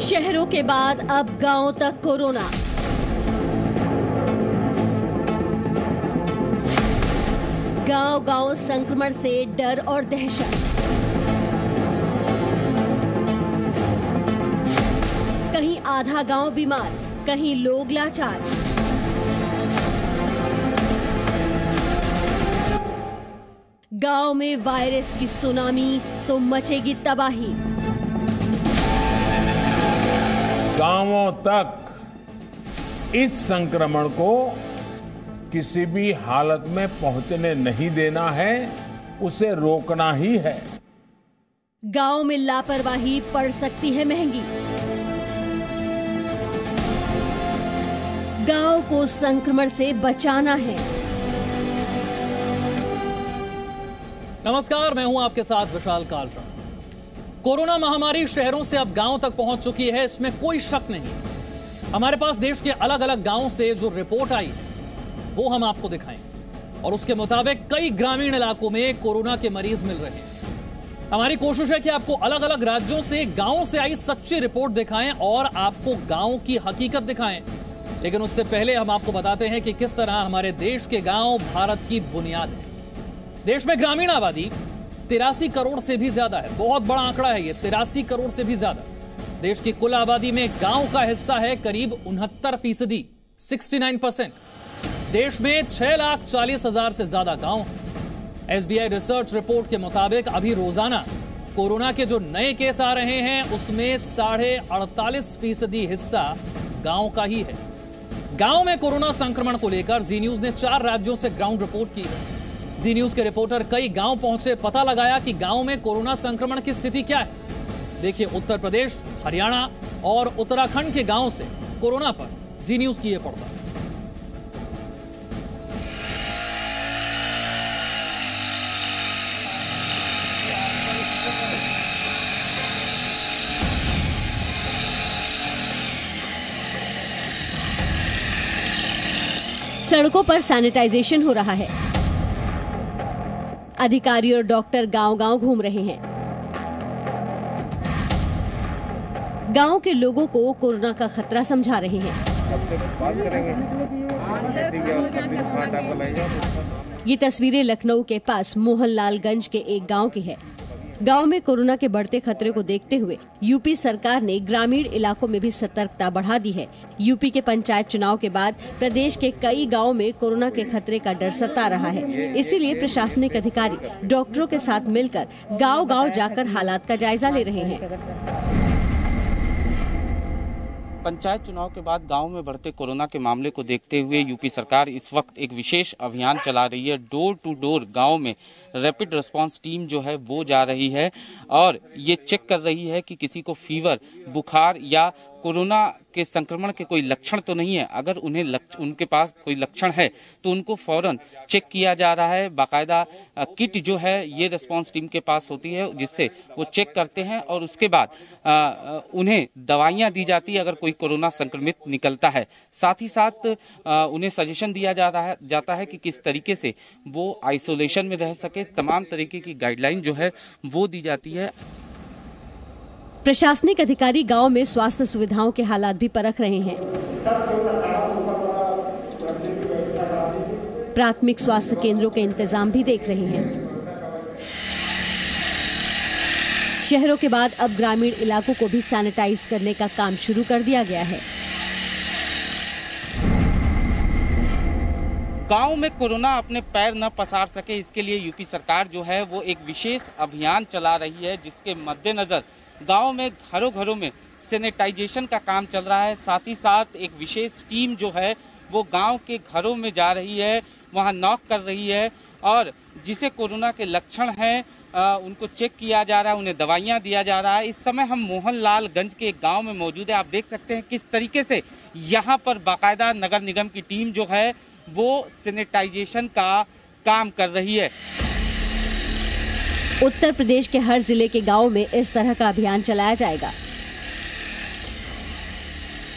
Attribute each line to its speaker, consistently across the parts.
Speaker 1: शहरों के बाद अब गांवों तक कोरोना। गांव-गांव संक्रमण से डर और दहशत। कहीं आधा गांव बीमार, कहीं लोग लाचार। गांव में वायरस की सुनामी तो मचेगी तबाही।
Speaker 2: गांवों तक इस संक्रमण को किसी भी हालत में पहुंचने नहीं देना है, उसे रोकना ही है।
Speaker 1: गांव में लापरवाही पड़ सकती है महंगी। गांव को संक्रमण से बचाना है।
Speaker 3: नमस्कार, मैं हूं आपके साथ विशाल कालरा। कोरोना महामारी शहरों से अब गांव तक पहुंच चुकी है, इसमें कोई शक नहीं। हमारे पास देश के अलग अलग गांवों से जो रिपोर्ट आई वो हम आपको दिखाएं और उसके मुताबिक कई ग्रामीण इलाकों में कोरोना के मरीज मिल रहे हैं। हमारी कोशिश है कि आपको अलग अलग राज्यों से गांवों से आई सच्ची रिपोर्ट दिखाएं और आपको गांव की हकीकत दिखाएं। लेकिन उससे पहले हम आपको बताते हैं कि किस तरह हमारे देश के गांव भारत की बुनियाद है। देश में ग्रामीण आबादी 83 करोड़ से भी ज्यादा है। बहुत बड़ा आंकड़ा है ये, 83 करोड़ से भी ज्यादा। देश की कुल आबादी में गांव का हिस्सा है करीब 69%, 69%। देश में 6,40,000 से ज्यादा गांव। SBI रिसर्च रिपोर्ट के मुताबिक अभी रोजाना कोरोना के जो नए केस आ रहे हैं उसमें 48.5% हिस्सा गांव का ही है। गांव में कोरोना संक्रमण को लेकर जी न्यूज ने 4 राज्यों से ग्राउंड रिपोर्ट की है। जी न्यूज के रिपोर्टर कई गांव पहुंचे, पता लगाया कि गांव में कोरोना संक्रमण की स्थिति क्या है। देखिए, उत्तर प्रदेश, हरियाणा और उत्तराखंड के गांव से कोरोना पर जी न्यूज की ये पड़ताल।
Speaker 1: सड़कों पर सैनिटाइजेशन हो रहा है। अधिकारी और डॉक्टर गांव-गांव घूम रहे हैं। गांव के लोगों को कोरोना का खतरा समझा रहे हैं। ये तस्वीरें लखनऊ के पास मोहनलालगंज के एक गांव की है। गांव में कोरोना के बढ़ते खतरे को देखते हुए यूपी सरकार ने ग्रामीण इलाकों में भी सतर्कता बढ़ा दी है। यूपी के पंचायत चुनाव के बाद प्रदेश के कई गांवों में कोरोना के खतरे का डर सता रहा है। इसीलिए प्रशासनिक अधिकारी डॉक्टरों के साथ मिलकर गांव-गांव जाकर हालात का जायजा ले रहे हैं।
Speaker 4: पंचायत चुनाव के बाद गांव में बढ़ते कोरोना के मामले को देखते हुए यूपी सरकार इस वक्त एक विशेष अभियान चला रही है। डोर टू डोर गांव में रैपिड रिस्पांस टीम जो है वो जा रही है और ये चेक कर रही है कि किसी को फीवर, बुखार या कोरोना के संक्रमण के कोई लक्षण तो नहीं है। अगर उनके पास कोई लक्षण है तो उनको फौरन चेक किया जा रहा है। बाकायदा किट जो है ये रिस्पांस टीम के पास होती है जिससे वो चेक करते हैं और उसके बाद उन्हें दवाइयां दी जाती है अगर कोई कोरोना संक्रमित निकलता है। साथ ही साथ उन्हें सजेशन दिया जाता है कि किस तरीके से वो आइसोलेशन में रह सके। तमाम तरीके की गाइडलाइन जो है वो दी जाती है।
Speaker 1: प्रशासनिक अधिकारी गांव में स्वास्थ्य सुविधाओं के हालात भी परख रहे हैं। प्राथमिक स्वास्थ्य केंद्रों के इंतजाम भी देख रहे हैं। शहरों के बाद अब ग्रामीण इलाकों को भी सैनिटाइज करने का काम शुरू कर दिया गया है।
Speaker 4: गांव में कोरोना अपने पैर न पसार सके, इसके लिए यूपी सरकार जो है वो एक विशेष अभियान चला रही है जिसके मद्देनजर गांव में घरों में सैनिटाइजेशन का काम चल रहा है। साथ ही साथ एक विशेष टीम जो है वो गांव के घरों में जा रही है, वहां नॉक कर रही है और जिसे कोरोना के लक्षण हैं उनको चेक किया जा रहा है, उन्हें दवाइयां दिया जा रहा है। इस समय हम मोहनलालगंज के एक गांव में मौजूद है। आप देख सकते हैं किस तरीके से यहाँ पर बाकायदा नगर निगम की टीम जो है वो सैनिटाइजेशन का काम कर रही है।
Speaker 1: उत्तर प्रदेश के हर जिले के गांव में इस तरह का अभियान चलाया जाएगा।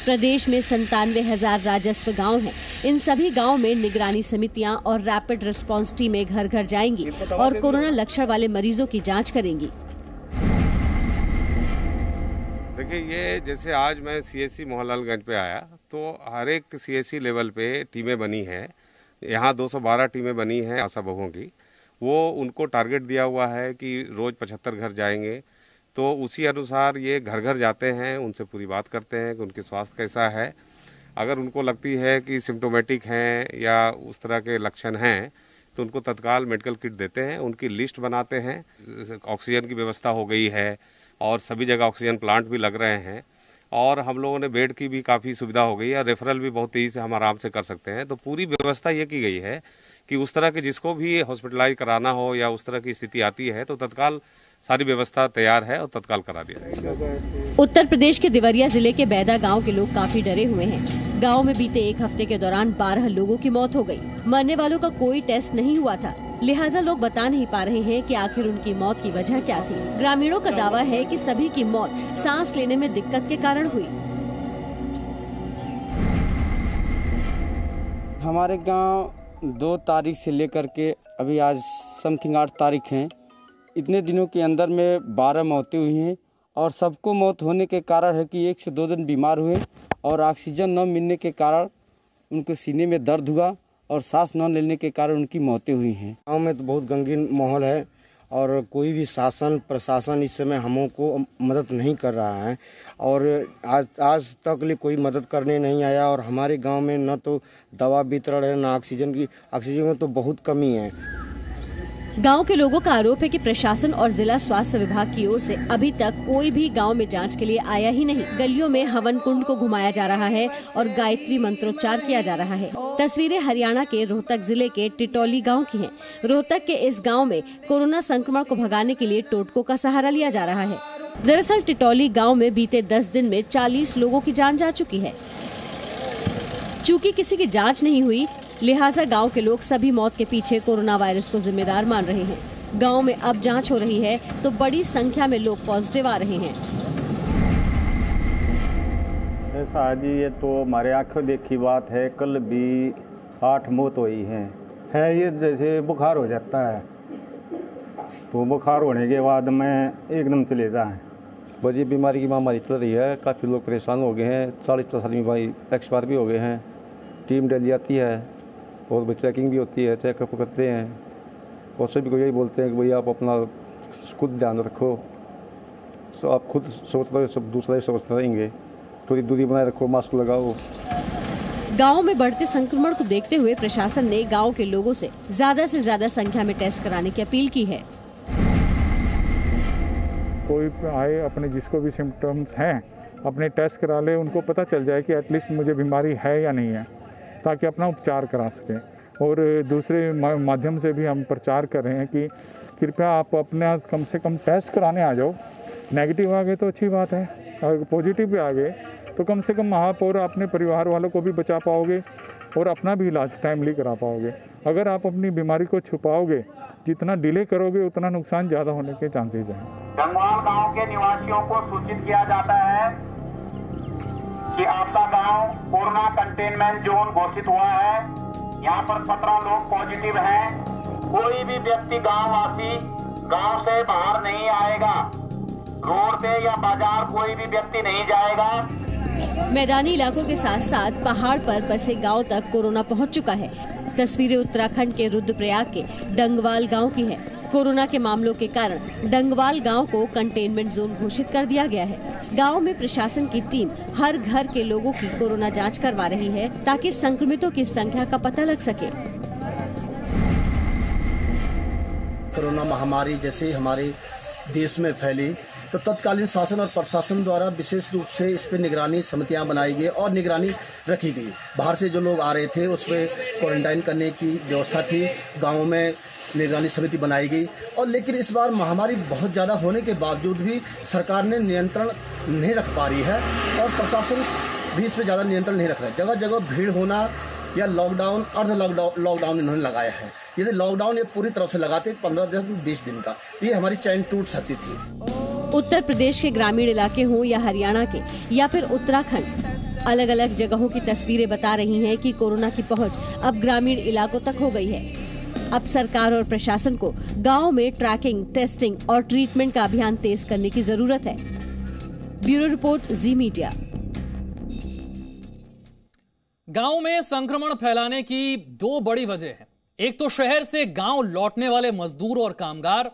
Speaker 1: प्रदेश में 97,000 राजस्व गांव हैं। इन सभी गांव में निगरानी समितियां और रैपिड रिस्पांस टीमें घर घर जाएंगी और कोरोना लक्षण वाले मरीजों की जांच करेंगी।
Speaker 5: देखिए, ये जैसे आज मैं सीएससी मोहनलालगंज पे आया तो हर एक सीएससी लेवल पे टीमें बनी हैं। यहाँ 212 टीमें बनी हैं आशा बहुओं की। वो उनको टारगेट दिया हुआ है कि रोज 75 घर जाएंगे, तो उसी अनुसार ये घर घर जाते हैं, उनसे पूरी बात करते हैं कि उनके स्वास्थ्य कैसा है। अगर उनको लगती है कि सिम्टोमेटिक हैं या उस तरह के लक्षण हैं तो उनको तत्काल मेडिकल किट देते हैं, उनकी लिस्ट बनाते हैं। ऑक्सीजन की व्यवस्था हो गई है और सभी जगह ऑक्सीजन प्लांट भी लग रहे हैं और हम लोगों ने बेड की भी काफ़ी सुविधा हो गई है। रेफरल भी बहुत तेज़ी से हम आराम से कर सकते हैं। तो पूरी व्यवस्था ये की गई है कि उस तरह के जिसको भी हॉस्पिटलाइज कराना हो या उस तरह की स्थिति आती है तो तत्काल सारी व्यवस्था तैयार है और तत्काल करा दिया जाएगा।
Speaker 1: उत्तर प्रदेश के देवरिया जिले के बैदा गांव के लोग काफी डरे हुए हैं। गांव में बीते एक हफ्ते के दौरान 12 लोगों की मौत हो गई। मरने वालों का कोई टेस्ट नहीं हुआ था, लिहाजा लोग बता नहीं पा रहे हैं कि आखिर उनकी मौत की वजह क्या थी। ग्रामीणों का दावा है कि सभी की मौत सांस लेने में दिक्कत के कारण हुई।
Speaker 6: हमारे गांव 2 तारीख से लेकर के अभी आज समथिंग 8 तारीख है, इतने दिनों के अंदर में 12 मौतें हुई हैं और सबको मौत होने के कारण है कि 1 से 2 दिन बीमार हुए और ऑक्सीजन न मिलने के कारण उनको सीने में दर्द हुआ और सांस न लेने के कारण उनकी मौतें हुई हैं।
Speaker 7: गाँव में तो बहुत गंभीर माहौल है और कोई भी शासन प्रशासन इस समय हमों को मदद नहीं कर रहा है और आज तक ले कोई मदद करने नहीं आया। और हमारे गांव में न तो दवा वितरण है न ऑक्सीजन में तो बहुत कमी है।
Speaker 1: गांव के लोगों का आरोप है कि प्रशासन और जिला स्वास्थ्य विभाग की ओर से अभी तक कोई भी गांव में जांच के लिए आया ही नहीं। गलियों में हवन कुंड को घुमाया जा रहा है और गायत्री मंत्रोच्चार किया जा रहा है। तस्वीरें हरियाणा के रोहतक जिले के टिटौली गांव की हैं। रोहतक के इस गांव में कोरोना संक्रमण को भगाने के लिए टोटकों का सहारा लिया जा रहा है। दरअसल टिटौली गाँव में बीते 10 दिन में 40 लोगों की जान जा चुकी है। चूँकि किसी की जाँच नहीं हुई, लिहाजा गांव के लोग सभी मौत के पीछे कोरोना वायरस को जिम्मेदार मान रहे हैं। गांव में अब जांच हो रही है तो बड़ी संख्या में लोग पॉजिटिव आ रहे हैं।
Speaker 8: ऐसा जी, ये तो हमारे आंखों देखी बात है। कल भी 8 मौत हुई है। ये जैसे बुखार हो जाता है तो बुखार होने के बाद में एकदम चले जाए।
Speaker 9: बड़ी बीमारी की महामारी चल रही है, काफ़ी लोग परेशान हो गए हैं। 40-50 आदमी भाई एक्सपायर भी हो गए हैं। टीम डली जाती है और चेकिंग भी होती है, चेकअप करते हैं और सभी को यही बोलते हैं कि भैया आप अपना खुद ध्यान रखो। सो आप खुद सोच रहे, सब दूसरा ही सोचते रहेंगे। थोड़ी दूरी बनाए रखो, मास्क लगाओ।
Speaker 1: गांव में बढ़ते संक्रमण को देखते हुए प्रशासन ने गांव के लोगों से ज्यादा संख्या में टेस्ट कराने की अपील की है।
Speaker 10: कोई आए, अपने जिसको भी सिम्टम्स हैं अपने टेस्ट करा ले, उनको पता चल जाए कि एटलीस्ट मुझे बीमारी है या नहीं है, ताकि अपना उपचार करा सकें। और दूसरे माध्यम से भी हम प्रचार कर रहे हैं कि कृपया आप अपना कम से कम टेस्ट कराने आ जाओ। नेगेटिव आ गए तो अच्छी बात है, अगर पॉजिटिव भी आ गए तो कम से कम आप और अपने परिवार वालों को भी बचा पाओगे और अपना भी इलाज टाइमली करा पाओगे। अगर आप अपनी बीमारी को छुपाओगे, जितना डिले करोगे उतना नुकसान ज़्यादा होने के चांसेस हैं।
Speaker 11: डंगवाल गांव के निवासियों को सूचित किया जाता है कि आपका गांव कोरोना कंटेनमेंट जोन घोषित हुआ है। यहाँ पर 17 लोग पॉजिटिव हैं। कोई भी व्यक्ति गांववासी गांव से बाहर नहीं आएगा। रोड पे या बाजार कोई भी व्यक्ति नहीं जाएगा।
Speaker 1: मैदानी इलाकों के साथ साथ पहाड़ पर बसे गांव तक कोरोना पहुंच चुका है। तस्वीरें उत्तराखंड के रुद्रप्रयाग के डंगवाल गांव की है। कोरोना के मामलों के कारण डंगवाल गांव को कंटेनमेंट जोन घोषित कर दिया गया है। गांव में प्रशासन की टीम हर घर के लोगों की कोरोना जांच करवा रही है ताकि संक्रमितों की संख्या का पता लग सके।
Speaker 12: कोरोना महामारी जैसे हमारे देश में फैली तो तत्कालीन शासन और प्रशासन द्वारा विशेष रूप से इस पर निगरानी समितियां बनाई गई और निगरानी रखी गई। बाहर से जो लोग आ रहे थे उस पर क्वारंटाइन करने की व्यवस्था थी। गाँव में निगरानी समिति बनाई गई और लेकिन इस बार महामारी बहुत ज़्यादा होने के बावजूद भी सरकार ने नियंत्रण नहीं रख पा रही है और प्रशासन भी इस पर ज़्यादा नियंत्रण नहीं रख रहा है। जगह जगह भीड़ होना या लॉकडाउन, अर्ध लॉकडाउन इन्होंने लगाया है। यदि लॉकडाउन ये पूरी तरफ से लगाते 15-20 दिन का, ये हमारी चैन टूट सकती थी।
Speaker 1: उत्तर प्रदेश के ग्रामीण इलाके हों या हरियाणा के या फिर उत्तराखंड, अलग अलग जगहों की तस्वीरें बता रही हैं कि कोरोना की पहुंच अब ग्रामीण इलाकों तक हो गई है। अब सरकार और प्रशासन को गांव में ट्रैकिंग, टेस्टिंग और ट्रीटमेंट का अभियान तेज करने की जरूरत है। ब्यूरो रिपोर्ट, जी मीडिया।
Speaker 3: गांव में संक्रमण फैलाने की दो बड़ी वजह है। एक तो शहर से गांव लौटने वाले मजदूर और कामगार,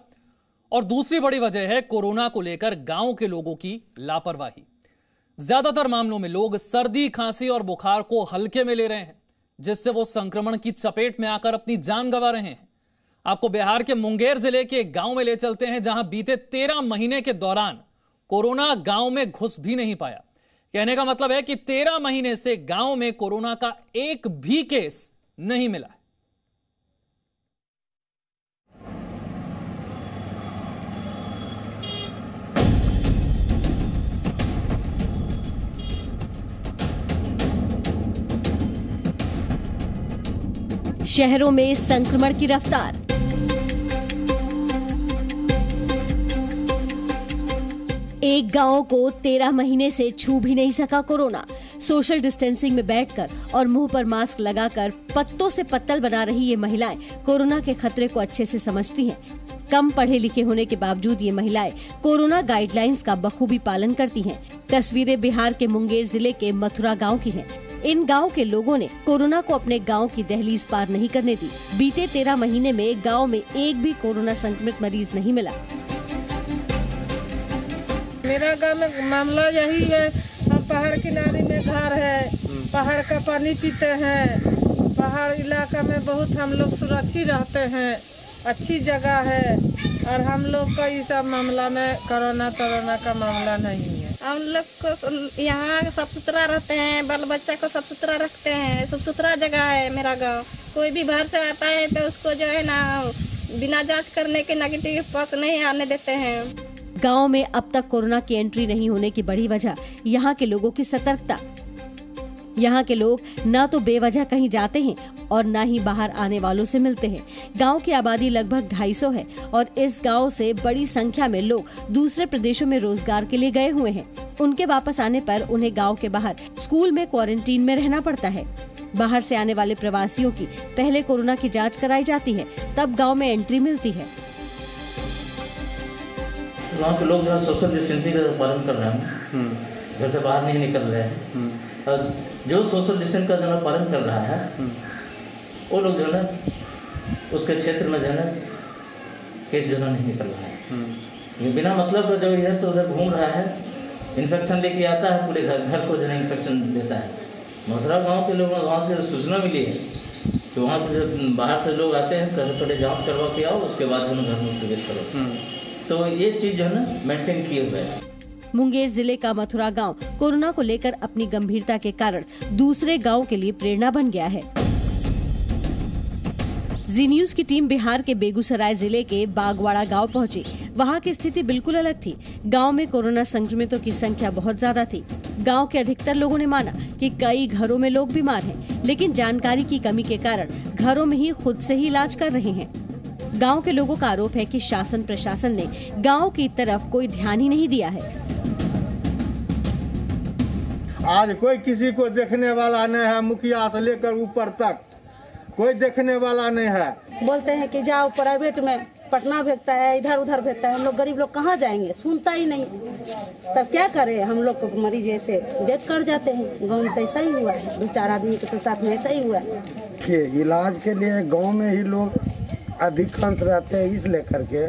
Speaker 3: और दूसरी बड़ी वजह है कोरोना को लेकर गांव के लोगों की लापरवाही। ज्यादातर मामलों में लोग सर्दी, खांसी और बुखार को हल्के में ले रहे हैं, जिससे वो संक्रमण की चपेट में आकर अपनी जान गंवा रहे हैं। आपको बिहार के मुंगेर जिले के एक गांव में ले चलते हैं, जहां बीते 13 महीने के दौरान कोरोना गांव में घुस भी नहीं पाया। कहने का मतलब है कि 13 महीने से गांव में कोरोना का एक भी केस नहीं मिला है।
Speaker 1: शहरों में संक्रमण की रफ्तार। एक गांव को 13 महीने से छू भी नहीं सका कोरोना। सोशल डिस्टेंसिंग में बैठकर और मुंह पर मास्क लगाकर पत्तों से पत्तल बना रही ये महिलाएं कोरोना के खतरे को अच्छे से समझती हैं। कम पढ़े लिखे होने के बावजूद ये महिलाएं कोरोना गाइडलाइंस का बखूबी पालन करती हैं। तस्वीरें बिहार के मुंगेर जिले के मथुरा गांव की हैं। इन गांव के लोगों ने कोरोना को अपने गांव की दहलीज पार नहीं करने दी। बीते 13 महीने में गांव में एक भी कोरोना संक्रमित मरीज नहीं मिला।
Speaker 13: मेरा गांव में मामला यही है, हम पहाड़ किनारे में घर है, पहाड़ का पानी पीते हैं। पहाड़ इलाका में बहुत हम लोग सुरक्षित रहते हैं, अच्छी जगह है, और हम लोग का इस मामला में कोरोना का मामला नहीं है।
Speaker 14: हम लोग को यहाँ साफ सुथरा रहते हैं, बाल बच्चा को साफ सुथरा रखते हैं, साफ सुथरा जगह है मेरा गांव। कोई भी बाहर से आता है तो उसको जो है ना बिना जांच करने के नेगेटिव पास नहीं आने देते हैं।
Speaker 1: गांव में अब तक कोरोना की एंट्री नहीं होने की बड़ी वजह यहाँ के लोगों की सतर्कता। यहाँ के लोग न तो बेवजह कहीं जाते हैं और न ही बाहर आने वालों से मिलते हैं। गांव की आबादी लगभग 250 है और इस गांव से बड़ी संख्या में लोग दूसरे प्रदेशों में रोजगार के लिए गए हुए हैं। उनके वापस आने पर उन्हें गांव के बाहर स्कूल में क्वारंटीन में रहना पड़ता है। बाहर से आने वाले प्रवासियों की पहले कोरोना की जाँच कराई जाती है, तब गाँव में एंट्री मिलती है।
Speaker 15: वहाँ के लोग जो सोशल डिस्टेंसिंग का पालन कर रहे हैं, घर से बाहर नहीं निकल रहे हैं, और जो सोशल डिस्टेंस का जो पालन कर रहा है वो लोग जो है उसके क्षेत्र में जो है केस जो नहीं निकल रहा है। बिना मतलब का जो इधर से उधर घूम रहा है, इन्फेक्शन लेके आता है, पूरे घर को जो है इन्फेक्शन देता है। मथुरा गांव के लोगों वहाँ से सूचना मिली है कि वहाँ पर जब बाहर से लोग आते हैं पहले जाँच करवा के आओ, उसके बाद जो घर में प्रवेश करो। तो ये चीज जो है ना मेंटेन किए हुए है।
Speaker 1: मुंगेर जिले का मथुरा गांव कोरोना को लेकर अपनी गंभीरता के कारण दूसरे गांव के लिए प्रेरणा बन गया है। जी न्यूज की टीम बिहार के बेगूसराय जिले के बागवाड़ा गांव पहुंची। वहां की स्थिति बिल्कुल अलग थी। गांव में कोरोना संक्रमितों की संख्या बहुत ज्यादा थी। गांव के अधिकतर लोगों ने माना कि कई घरों में लोग बीमार हैं, लेकिन जानकारी की कमी के कारण घरों में ही खुद से ही इलाज कर रहे हैं। गांव के लोगों का आरोप है कि शासन प्रशासन ने गांव की तरफ कोई ध्यान ही नहीं दिया है।
Speaker 16: आज कोई किसी को देखने वाला नहीं है, मुखिया से लेकर ऊपर तक कोई देखने वाला नहीं है।
Speaker 17: बोलते हैं कि जाओ प्राइवेट में, पटना भेजता है, इधर उधर भेजता है। हम लोग गरीब लोग कहाँ जाएंगे, सुनता ही नहीं। तब क्या करें, हम लोग को मरीज ऐसे डेथ कर जाते हैं। गाँव में तो ऐसा ही हुआ है, 2-4 आदमी के साथ में ऐसा ही हुआ है।
Speaker 7: इलाज के लिए गाँव में ही लोग अधिकांश रहते हैं, इस लेकर के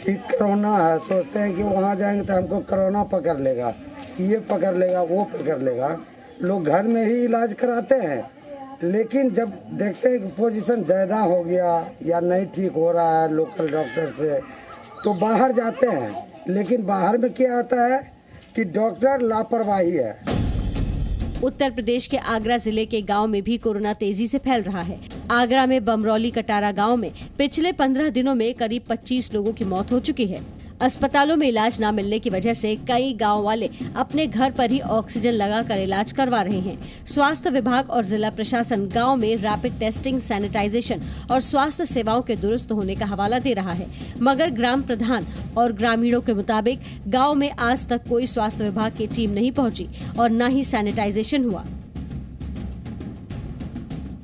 Speaker 7: कि कोरोना है, सोचते हैं कि वहाँ जाएंगे तो हमको कोरोना पकड़ लेगा, ये पकड़ लेगा, वो पकड़ लेगा। लोग घर में ही इलाज कराते हैं, लेकिन जब देखते हैं कि पोजीशन ज़्यादा हो गया या नहीं ठीक हो रहा है लोकल डॉक्टर से, तो बाहर जाते हैं। लेकिन बाहर में क्या आता है कि डॉक्टर लापरवाही है।
Speaker 1: उत्तर प्रदेश के आगरा जिले के गांव में भी कोरोना तेजी से फैल रहा है। आगरा में बमरौली कटारा गांव में पिछले 15 दिनों में करीब 25 लोगों की मौत हो चुकी है। अस्पतालों में इलाज न मिलने की वजह से कई गांव वाले अपने घर पर ही ऑक्सीजन लगाकर इलाज करवा रहे हैं। स्वास्थ्य विभाग और जिला प्रशासन गांव में रैपिड टेस्टिंग, सैनिटाइजेशन और स्वास्थ्य सेवाओं के दुरुस्त होने का हवाला दे रहा है, मगर ग्राम प्रधान और ग्रामीणों के मुताबिक गांव में आज तक कोई स्वास्थ्य विभाग की टीम नहीं पहुंची और न ही सैनिटाइजेशन हुआ।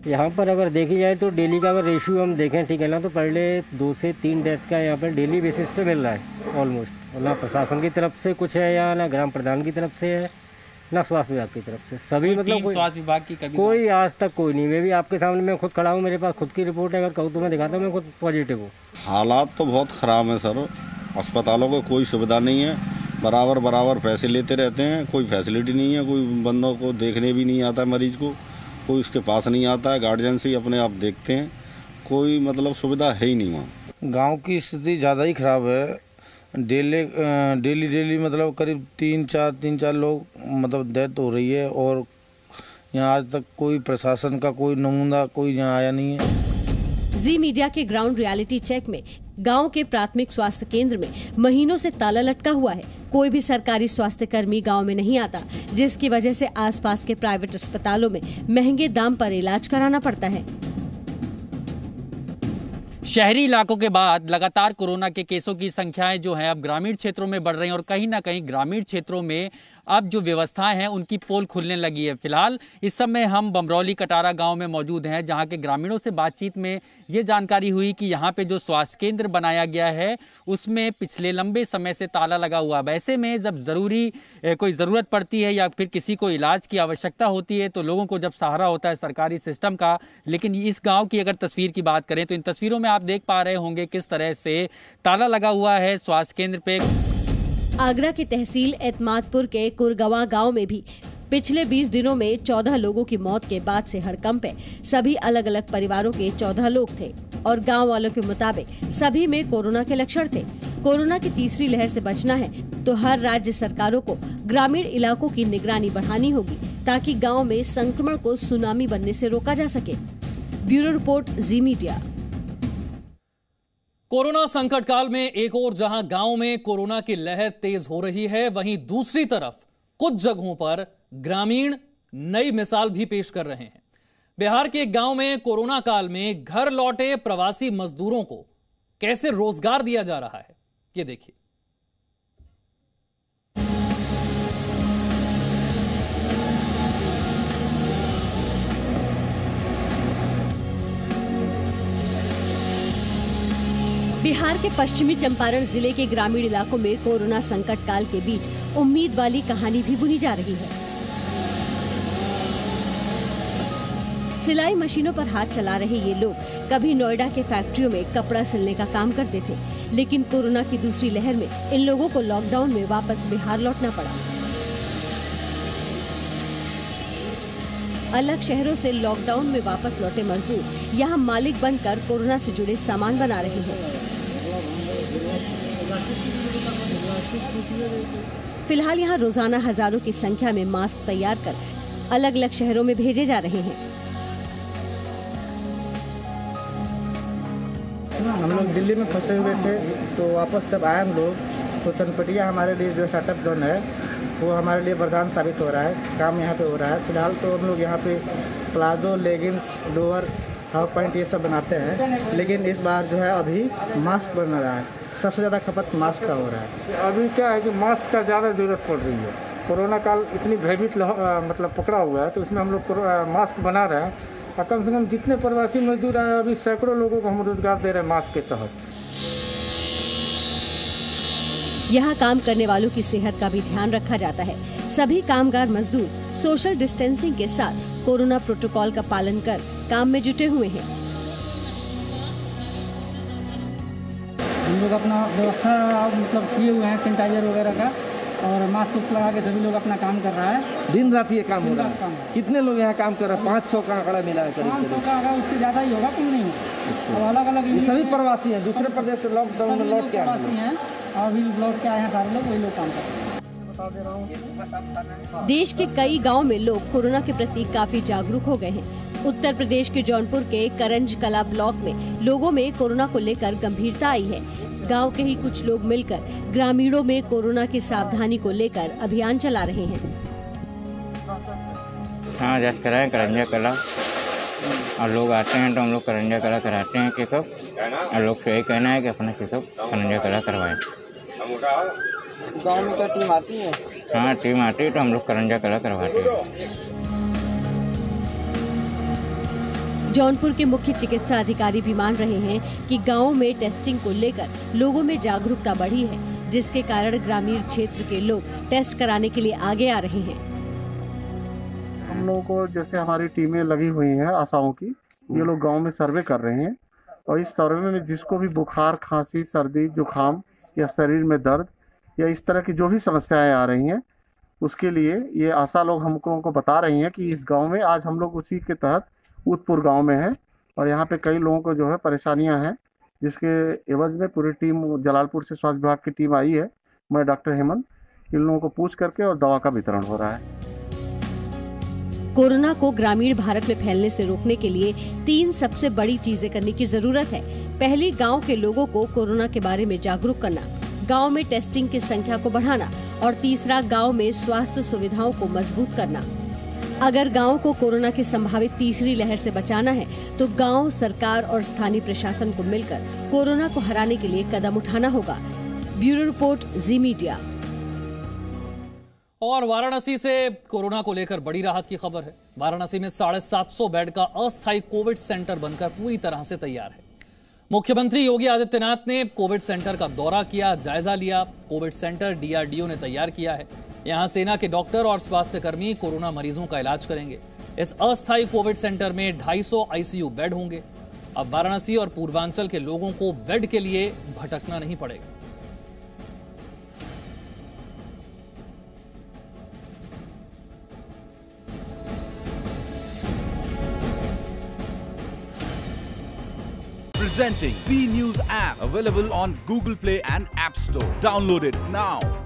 Speaker 18: यहाँ पर अगर देखी जाए तो डेली का अगर रेशियो हम देखें, ठीक है ना, तो पर डे 2 से 3 डेथ का यहाँ पर डेली बेसिस पे मिल रहा है। ऑलमोस्ट, और ना प्रशासन की तरफ से कुछ है या ना ग्राम प्रधान की तरफ से है ना स्वास्थ्य विभाग की तरफ से। सभी मतलब
Speaker 4: स्वास्थ्य विभाग की
Speaker 18: कोई आज तक कोई नहीं। मैं भी आपके सामने मैं खुद खड़ा हूँ, मेरे पास खुद की रिपोर्ट है, अगर कहूँ तो मैं दिखाता हूँ, मैं खुद पॉजिटिव हूँ।
Speaker 19: हालात तो बहुत ख़राब है सर, अस्पतालों को कोई सुविधा नहीं है, बराबर पैसे लेते रहते हैं, कोई फैसिलिटी नहीं है, कोई बंदों को देखने भी नहीं आता है, मरीज को कोई उसके पास नहीं आता है, गार्जियन से ही अपने आप देखते हैं, कोई मतलब सुविधा है ही नहीं वहाँ।
Speaker 20: गांव की स्थिति ज़्यादा ही ख़राब है। डेली मतलब करीब तीन चार लोग मतलब डेथ हो रही है, और यहाँ आज तक कोई प्रशासन का कोई नमूना कोई यहाँ आया नहीं है।
Speaker 1: जी मीडिया के ग्राउंड रियलिटी चेक में गांव के प्राथमिक स्वास्थ्य केंद्र में महीनों से ताला लटका हुआ है। कोई भी सरकारी स्वास्थ्य कर्मी गांव में नहीं आता, जिसकी वजह से आसपास के प्राइवेट अस्पतालों में महंगे दाम पर इलाज कराना पड़ता है।
Speaker 3: शहरी इलाकों के बाद लगातार कोरोना के केसों की संख्याएं जो हैं अब ग्रामीण क्षेत्रों में बढ़ रही हैं, और कहीं ना कहीं ग्रामीण क्षेत्रों में अब जो व्यवस्थाएं हैं उनकी पोल खुलने लगी है। फिलहाल इस समय हम बमरौली कटारा गांव में मौजूद हैं, जहां के ग्रामीणों से बातचीत में ये जानकारी हुई कि यहां पे जो स्वास्थ्य केंद्र बनाया गया है उसमें पिछले लंबे समय से ताला लगा हुआ। वैसे में जब कोई ज़रूरत पड़ती है या फिर किसी को इलाज की आवश्यकता होती है तो लोगों को जब सहारा होता है सरकारी सिस्टम का। लेकिन इस गाँव की अगर तस्वीर की बात करें तो इन तस्वीरों में आप देख पा रहे होंगे किस तरह से ताला लगा हुआ है स्वास्थ्य केंद्र पे।
Speaker 1: आगरा की तहसील एतमादपुर के कुरगवा गांव में भी पिछले 20 दिनों में 14 लोगों की मौत के बाद से हड़कंप है। सभी अलग अलग परिवारों के 14 लोग थे और गांव वालों के मुताबिक सभी में कोरोना के लक्षण थे। कोरोना की तीसरी लहर से बचना है तो हर राज्य सरकारों को ग्रामीण इलाकों की निगरानी बढ़ानी होगी, ताकि गाँव में संक्रमण को सुनामी बनने से रोका जा सके। ब्यूरो रिपोर्ट, जी मीडिया।
Speaker 3: कोरोना संकट काल में एक और जहां गांव में कोरोना की लहर तेज हो रही है, वहीं दूसरी तरफ कुछ जगहों पर ग्रामीण नई मिसाल भी पेश कर रहे हैं। बिहार के एक गांव में कोरोना काल में घर लौटे प्रवासी मजदूरों को कैसे रोजगार दिया जा रहा है, ये देखिए।
Speaker 1: बिहार के पश्चिमी चंपारण जिले के ग्रामीण इलाकों में कोरोना संकट काल के बीच उम्मीद वाली कहानी भी बुनी जा रही है। सिलाई मशीनों पर हाथ चला रहे ये लोग कभी नोएडा के फैक्ट्रियों में कपड़ा सिलने का काम करते थे, लेकिन कोरोना की दूसरी लहर में इन लोगों को लॉकडाउन में वापस बिहार लौटना पड़ा। अलग शहरों से लॉकडाउन में वापस लौटे मजदूर यहाँ मालिक बनकर कोरोना से जुड़े सामान बना रहे हैं। फिलहाल यहाँ रोजाना हजारों की संख्या में मास्क तैयार कर अलग अलग शहरों में भेजे जा रहे हैं।
Speaker 21: हम लोग दिल्ली में फंसे हुए थे, तो वापस जब आए हम लोग तो चनपटिया हमारे लिए जो स्टार्टअप जोन है वो हमारे लिए वरदान साबित हो रहा है। काम यहाँ पे हो रहा है। फिलहाल तो हम लोग यहाँ पे palazzo, leggings, lower, half pant ये सब बनाते हैं, लेकिन इस बार जो है अभी मास्क बन रहा है। सबसे ज़्यादा खपत मास्क का हो रहा है।
Speaker 10: अभी क्या है कि मास्क का ज़्यादा ज़रूरत पड़ रही है। कोरोना काल इतनी भयभीत मतलब पकड़ा हुआ है, तो उसमें हम लोग मास्क बना रहे हैं, और कम से कम जितने प्रवासी मजदूर आए अभी सैकड़ों लोगों को हम रोजगार दे रहे हैं मास्क के तहत।
Speaker 1: यहाँ काम करने वालों की सेहत का भी ध्यान रखा जाता है। सभी कामगार मजदूर सोशल डिस्टेंसिंग के साथ कोरोना प्रोटोकॉल का पालन कर काम में जुटे हुए हैं।
Speaker 22: हम लोग अपना व्यवस्था मतलब किए हुए हैं सैनिटाइजर वगैरह का, और मास्क लगा के सभी लोग अपना काम कर रहा है।
Speaker 23: दिन रात ये काम हो रहा है। कितने लोग यहाँ काम कर रहे हैं? 500 का आंकड़ा मिला है।
Speaker 22: 500 का आंकड़ा, उससे ज़्यादा ही होगा, कम नहीं होगा। अब अलग अलग
Speaker 23: सभी प्रवासी हैं, दूसरे प्रदेश से लॉकडाउन में लौट के आए
Speaker 22: हैं, और अभी लौट के आए हैं सारे लोग, वही लोग काम करते हैं।
Speaker 1: देश के कई गांव में लोग कोरोना के प्रति काफी जागरूक हो गए हैं। उत्तर प्रदेश के जौनपुर के करंज कला ब्लॉक में लोगों में कोरोना को लेकर गंभीरता आई है। गांव के ही कुछ लोग मिलकर ग्रामीणों में कोरोना की सावधानी को लेकर अभियान चला रहे हैं।
Speaker 24: हाँ, जब कराए करंजा कला, और लोग आते हैं तो हम लोग करंजा कला कराते हैं चेकअप, और लोग से यही कहना है कि अपना चेकअप करंजा कला करवाएं।
Speaker 23: गाँव में क्या टीम आती है?
Speaker 24: हाँ, टीम आती है तो हम लोग करंजा कला करवाते हैं।
Speaker 1: जौनपुर के मुख्य चिकित्सा अधिकारी भी मान रहे हैं कि गांवों में टेस्टिंग को लेकर लोगों में जागरूकता बढ़ी है। जिसके कारण ग्रामीण क्षेत्र के लोग टेस्ट कराने के लिए आगे आ रहे हैं।
Speaker 2: हम लोगों को जैसे हमारी टीमें लगी हुई हैं आशाओं की, ये लोग गांव में सर्वे कर रहे हैं और इस सर्वे में जिसको भी बुखार, खांसी, सर्दी, जुकाम या शरीर में दर्द या इस तरह की जो भी समस्याएं आ रही हैं, उसके लिए ये आशा लोग हमको बता रही हैं कि इस गांव में आज हम लोग उसी के तहत ऊदपुर गांव में हैं और यहाँ पे कई लोगों को जो है परेशानियां हैं, जिसके एवज में पूरी टीम जलालपुर से स्वास्थ्य विभाग की टीम आई है। मैं डॉक्टर हेमंत, इन लोगों को पूछ करके और दवा का वितरण हो रहा है।
Speaker 1: कोरोना को ग्रामीण भारत में फैलने से रोकने के लिए 3 सबसे बड़ी चीजें करने की जरूरत है। पहली, गांव के लोगों को कोरोना के बारे में जागरूक करना, गांव में टेस्टिंग की संख्या को बढ़ाना और तीसरा, गांव में स्वास्थ्य सुविधाओं को मजबूत करना। अगर गांव को कोरोना की संभावित तीसरी लहर से बचाना है तो गांव, सरकार और स्थानीय प्रशासन को मिलकर कोरोना को हराने के लिए कदम उठाना होगा। ब्यूरो रिपोर्ट, जी मीडिया।
Speaker 3: और वाराणसी से कोरोना को लेकर बड़ी राहत की खबर है। वाराणसी में 750 बेड का अस्थायी कोविड सेंटर बनकर पूरी तरह से तैयार है। मुख्यमंत्री योगी आदित्यनाथ ने कोविड सेंटर का दौरा किया, जायजा लिया। कोविड सेंटर डीआरडीओ ने तैयार किया है। यहां सेना के डॉक्टर और स्वास्थ्य कर्मी कोरोना मरीजों का इलाज करेंगे। इस अस्थायी कोविड सेंटर में 250 आईसीयू बेड होंगे। अब वाराणसी और पूर्वांचल के लोगों को बेड के लिए भटकना नहीं पड़ेगा।
Speaker 5: Presenting B News app, available on Google Play and App Store. Download it now.